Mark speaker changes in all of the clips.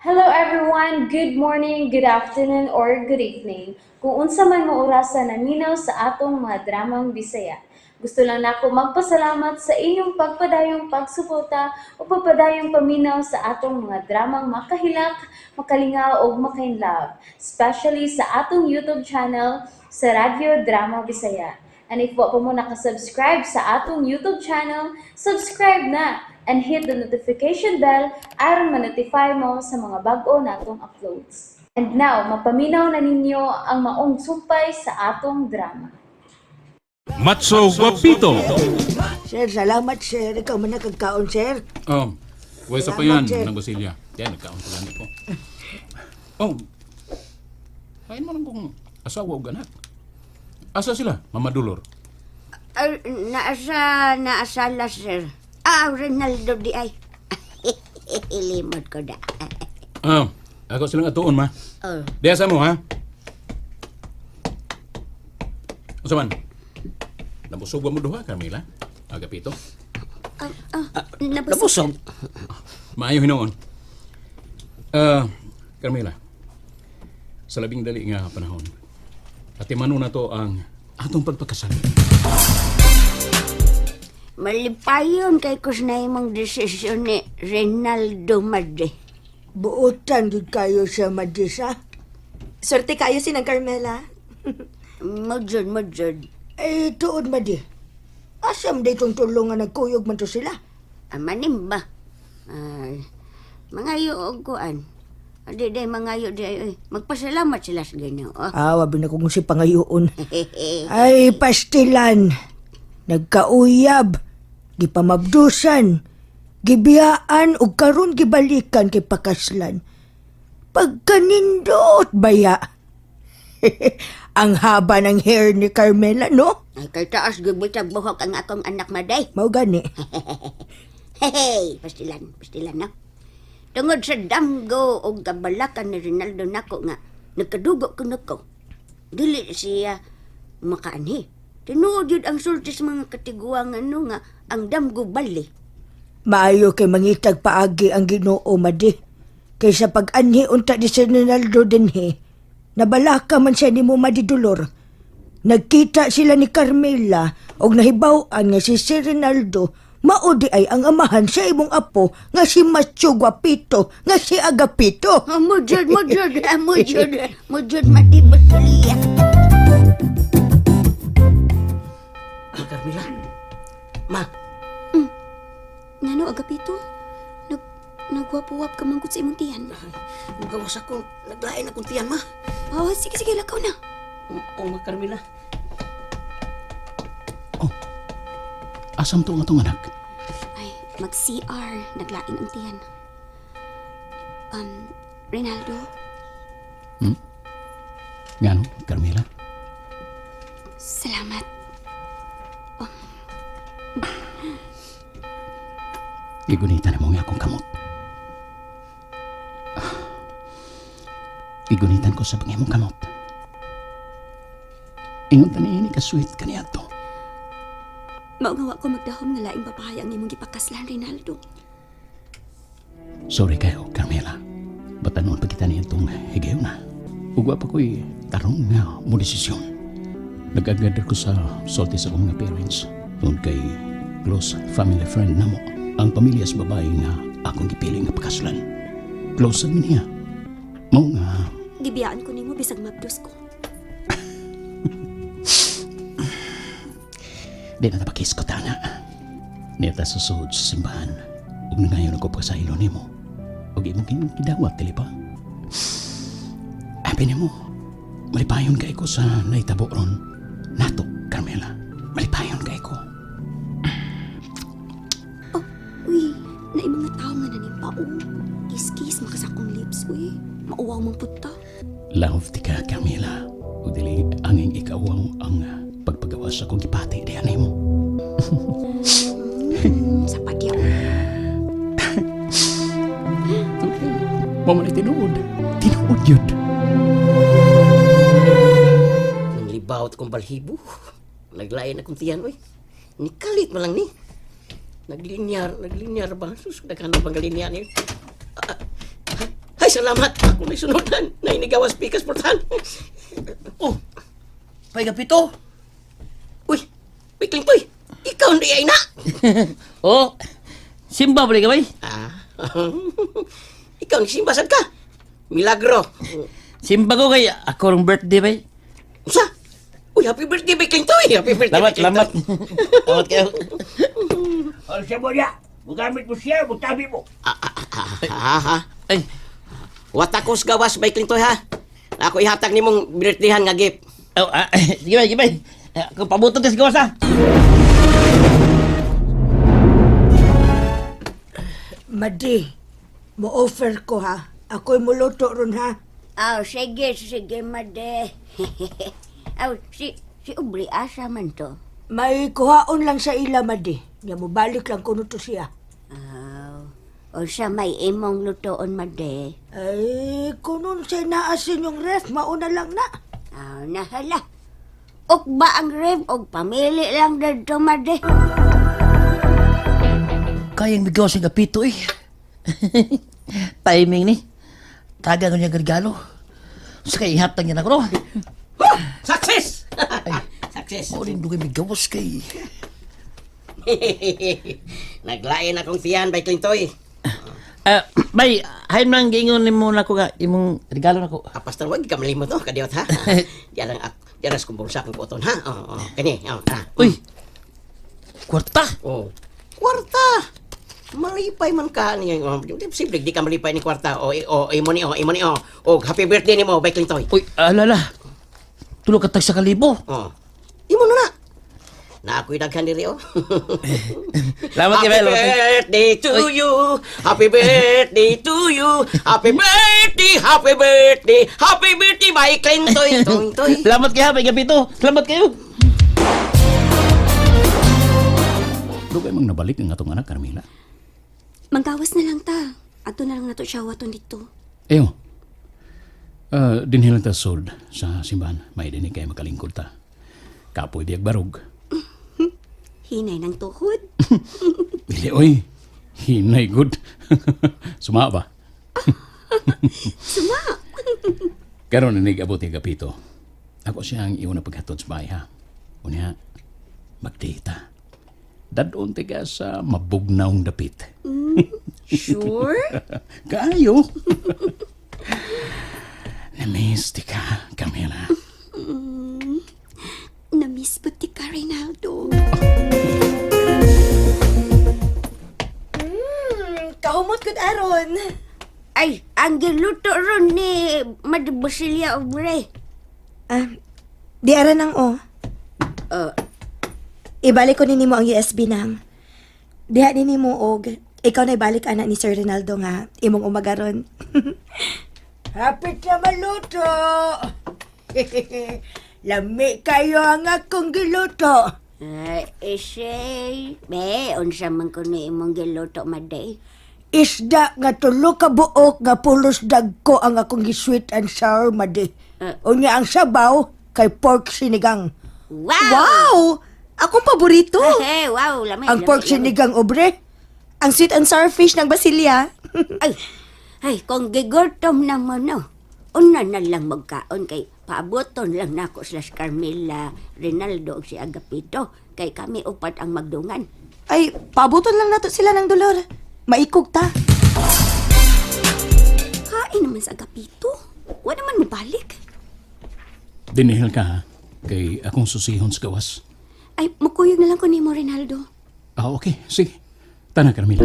Speaker 1: Hello everyone, good morning, good afternoon, or good evening. Kung unsa man mo orasan naminaw sa atong mga dramang Bisaya. Gusto lang nako magpasalamat sa inyong pagpadayong pagsuporta o pagpadayong paminaw sa atong mga dramang makahilak, makalingaw o makainlove, especially sa atong YouTube channel sa Radyo Drama Bisaya. And if wa pa mo nakasubscribe sa atong YouTube channel, subscribe na and hit the notification bell aron ma-notify mo sa mga bag-o natong uploads. And now, mapaminaw na ninyo ang maong sumpay sa atong drama.
Speaker 2: Matso Guapito.
Speaker 3: Sir, salamat sir. Ikaw man nakagkaon, sir.
Speaker 2: Oh, buhay sa pa yan, ng Basilya. Yan, nagkaon ko lang po. Oh, kain mo lang kung asawa o ganak. Asa sila, Mama Dulor?
Speaker 4: Naasala, sir. Ronaldo di ay. Ilimod ko da.
Speaker 2: Oh, ako silang atuon, ma.
Speaker 4: Oh.
Speaker 2: Diya sa mo, ha? Asa man? Nabusog mo duha, Carmela? Agapito?
Speaker 4: Nabusog.
Speaker 2: Maayo hinoon. Carmela, sa labing dali nga panahon, atimano na to ang atong pagpakasal.
Speaker 4: Malipayon kay kus na imong desisyon ni Rinaldo Made.
Speaker 3: Buotan din kayo sa Madisa.
Speaker 5: Swerte kayo sinang Carmela.
Speaker 4: Mudjod.
Speaker 3: Eh, tuod Madi. Asam day itong tulungan nagkuyog man to sila.
Speaker 4: Manim ba? Mangayo og kuan. Adi day mangayo di ay. Magpasalamat sila sa Ginoo.
Speaker 3: Wabi na kung si pangayoon. Ay, pastilan. Nagkauyab. Gipamabdusan. Gibiyaan o karon gibalikan kay pakaslan. Pagkanindot baya. Ang haba ng hair ni Carmela, no?
Speaker 4: Ay kay taas gibitag buhok ang akong anak Maday.
Speaker 3: Mao gani.
Speaker 4: Hey, pastilan na. Tungod sa damgo o kabalakan ni Rinaldo nako nga, nagkadugo ko nako. Dili siya makaanhi. Tinuod yun ang sulti sa mga katiguang nga, ang damgo bali.
Speaker 3: Maayo kay mangitag paagi ang Ginoo Madi. Kaysa pag-anhi unta di si Ronaldo dinhi, nabalaka man siya ni mo Madidulor. Nagkita sila ni Carmela og nahibaw-an nga si Ronaldo maudi ay ang amahan sa imong apo nga si Matso Guapito nga si Agapito.
Speaker 4: Mudjod, matibot tuliya.
Speaker 5: Carmela. Ma,
Speaker 6: Ngano, Agapito? Nagwapuwap ka mangkot sa imong tiyan.
Speaker 5: gawas ako. Naglain akong tiyan, ma.
Speaker 6: Oh, sige, lakaw na.
Speaker 5: Ma Carmela.
Speaker 2: Asam to nga tong anak?
Speaker 6: Ay, mag-CR. Naglain ang tiyan. Rinaldo?
Speaker 2: Ngano, Carmela?
Speaker 6: Salamat.
Speaker 2: Igunitan mo nga akong kamot. Igunitan ko sa pangimong kamot. Ingon tani ini ka-sweet kaniya to.
Speaker 6: Maungawa ko magdahom nga laing babae ang imong gipakaslan, Rinaldo.
Speaker 2: Sorry kayo, Carmela. Batanon pa kita niya itong higayon na. Ugwa pa ko'y tarong nga mo desisyon. Nag-agadar ko sa sulti sa akong mga parents. Doon kay close family friend na mo. Ang pamilya sa babae nga akong gipiling nga pakaslan. Close sa niya. Mo nga,
Speaker 6: Gibiyaan ko nimo bisag mabdos ko.
Speaker 2: di na napakis ko tana. Neta susuod sa simbahan. Ug nangayon ako pa sa ilo nimo. Ug imong kinidawat, dili pa? Happy nimo. Malipayon kay ko sa naitabo ron. Nato, Carmela. Malipayon kay ko.
Speaker 6: Uy, na mga tao nga nanimpao. Kiss-kiss makasakong lips, uy. Mauwaw mong puta.
Speaker 2: Love ti ka, Carmela. Ug dili anging ikaw ang pagpagawas sa kong gipati diyan nimo.
Speaker 6: Sa padyaw.
Speaker 2: Mo man tinuod. Tinuod yun.
Speaker 5: Nang libawat kong balhibo. Naglain akong tiyan, oy. Nikalit mo lang ni. Naglinyar ba? Sus, naghanap ang galinyar ni. Ay, salamat. Ako may sunudan. Nainigawas pikas portahan.
Speaker 7: Oh, pay kapito.
Speaker 5: Uy, Pikling Toy. Ikaw hindi ay na.
Speaker 7: Oh, simba balik ka bay?
Speaker 5: Ah, ikaw nagsimbasan ka. Milagro.
Speaker 7: Simba ko kay ako rong birthday bay.
Speaker 5: Usa? Uy, happy birthday, Pikling Toy. Happy birthday,
Speaker 7: Lamat,
Speaker 5: Pikling
Speaker 7: lamat.
Speaker 5: Toy.
Speaker 7: Lamat kayo.
Speaker 8: O siya mo niya, bugamit mo siya, butabi mo.
Speaker 5: Ha?
Speaker 7: Ay,
Speaker 5: Watakos gawas, Pikling Toy, ha? Ako ihatag ni mong birthdayhan nga gift.
Speaker 7: oh, sige bay, sige bay. Ako pabutot sa gawas ha.
Speaker 3: Madi, mo-offer ko ha. Ako'y muluto ron ha.
Speaker 4: Sige, made. Si Ubri, asa man to?
Speaker 3: May kuhaon lang sa ila, Madi. Nga mo balik lang kuno to siya.
Speaker 4: O siya may imong lutoon, made.
Speaker 3: Ay, kunon siya naasin yung ref, mauna lang na.
Speaker 4: Nahala. Og ba ang rem og pamili lang dito, made?
Speaker 7: Kayang bigaw sa kapito eh. Timing ni. Taga ko niya regalo. Sa kay ihatag niya na ko no.
Speaker 5: Success! Success!
Speaker 7: O rin doon bigawas kay.
Speaker 5: Naglain akong tiyan, Pikling Toy.
Speaker 7: Bay, hayin man giingon nimo na ko ga imong regalo nako.
Speaker 5: Pastor, wag ka malimot, no? Kadiot, ha? Diyan kong bulsa kong kuton, ha? Kani,
Speaker 7: Uy. Kwarta.
Speaker 5: Kwarta! Malipay man ka niya. Simple, di ka malipay ni kwarta. Imo ni. Happy birthday ni mo, Pikling Toy.
Speaker 7: Uy, alala. Tulo ka tag sa kalibo.
Speaker 5: Imo na. Na ako'y daghan diri,
Speaker 7: Salamat kay Bay.
Speaker 5: Happy birthday to you. Happy birthday to you. Happy birthday, happy birthday. Happy birthday, Pikling Toy.
Speaker 7: Salamat kay Bay kapito. Salamat kayo.
Speaker 2: Dugay mang nabalik ang atong anak, Carmela.
Speaker 6: Manggawas na lang ta. Ato na lang nato siya waton dito.
Speaker 2: Eyo. Dinhilang ta sold sa simbahan. May dinig kay makalingkod ta. Kapoy diag barog.
Speaker 6: Hinay ng tuhod.
Speaker 2: Dili, oy. Hinay good. Suma ba?
Speaker 6: Suma.
Speaker 2: Karon na nag-abot yung kapito. Ako siya ang iyon na paghatod sa bahay, ha? Unya, magdita. Dadon tiga sa mabugnaong dapit.
Speaker 6: Sure?
Speaker 2: Kayo. Namiss ti ka, Camila.
Speaker 6: Namiss ba ti ka, Reynaldo?
Speaker 3: Kahumot kod aron.
Speaker 4: Ay, ang giluto ron ni Mad Basilia Obre.
Speaker 9: Di ara nang o. Ibalik ko nimo ang USB nang. Diha din nimo og ikaw na ibalik anak ni Sir Ronaldo nga imong umagaron.
Speaker 3: Hapit na maluto. Lami kayo ang akong giluto.
Speaker 4: Isay, unsa man ko ni imong giluto, made?
Speaker 3: Isda nga tulo ka buok nga pulos dagko ang akong sweet and sour, Madi. Unya ang sabaw kay pork sinigang.
Speaker 9: Wow! Akong paborito.
Speaker 4: Wow, lamay.
Speaker 3: Ang pork sinigang obre.
Speaker 9: Ang sweet and sour fish ng Basilia.
Speaker 4: Ay, kung gigurtom naman, no. Una na lang magkaon kay paaboton lang nako slash Carmela, Rinaldo ug si Agapito. Kay kami upat ang magdungan.
Speaker 9: Ay, pabuton lang nato sila ng dolor. Maikog ta.
Speaker 6: Kain naman sa agapito. Wa naman mabalik.
Speaker 2: Dinihil ka, ha? Kay akong susihon sa gawas.
Speaker 6: Ay, makuyog na lang ko nimo, Reynaldo.
Speaker 2: Okay. Sige. Tana, Carmela.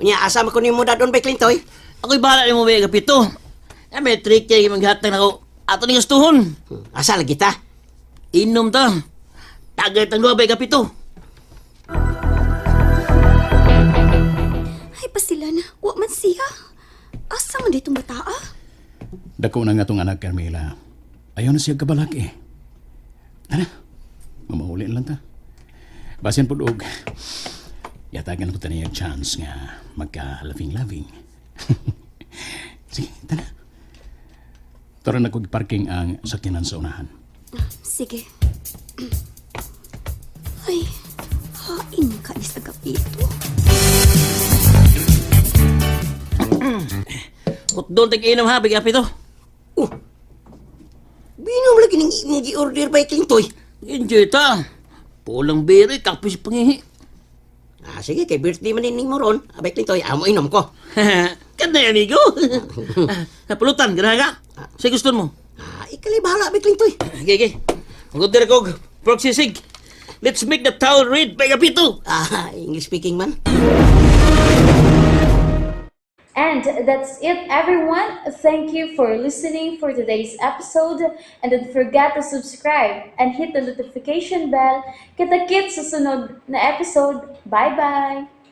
Speaker 5: Unya, asa man ko ni mo dadon, Pikling Toy?
Speaker 7: Ako'y bahala ni mo Bay kapito. May trick kay maghatag na ko. Ato ni gustuhon.
Speaker 5: Asa lagi ta?
Speaker 7: Inom ta. Tagay tang duha Bay kapito.
Speaker 6: Ay, pasila na. Wa man siya. Asa man ditong bataa?
Speaker 2: Dako na nga tong anak, Carmela. Ayaw na siya kabalak, eh. Tana. Mamahuli lang ta. Basin po og. Yatagan ko taniyag chance nga magka-laving-laving. Sige, tana. Tara na kong parking ang sakyanan sa unahan.
Speaker 6: Sige. Ay, hain ka ni sa agapito.
Speaker 7: Hotdog tag-inom ha, bigyan pito.
Speaker 5: Binom lagi ng imong gi-order by Klintoy.
Speaker 7: Enjoy ta. Pulang beri, kapis pangihi.
Speaker 5: Sige, kay birthday man ni Moron. Abay Klintoy, amo inom ko.
Speaker 7: Kan na amigo. Pulutan, ganahan ka. Sa gusto mo.
Speaker 5: Ikali bahala, abay Klintoy.
Speaker 7: Okay. Mag-order ko, pork sisig. Let's make the towel red, bigyan pito.
Speaker 5: English speaking man.
Speaker 1: And that's it, everyone. Thank you for listening for today's episode. And don't forget to subscribe and hit the notification bell. Kita-kits sa sunod na episode. Bye-bye!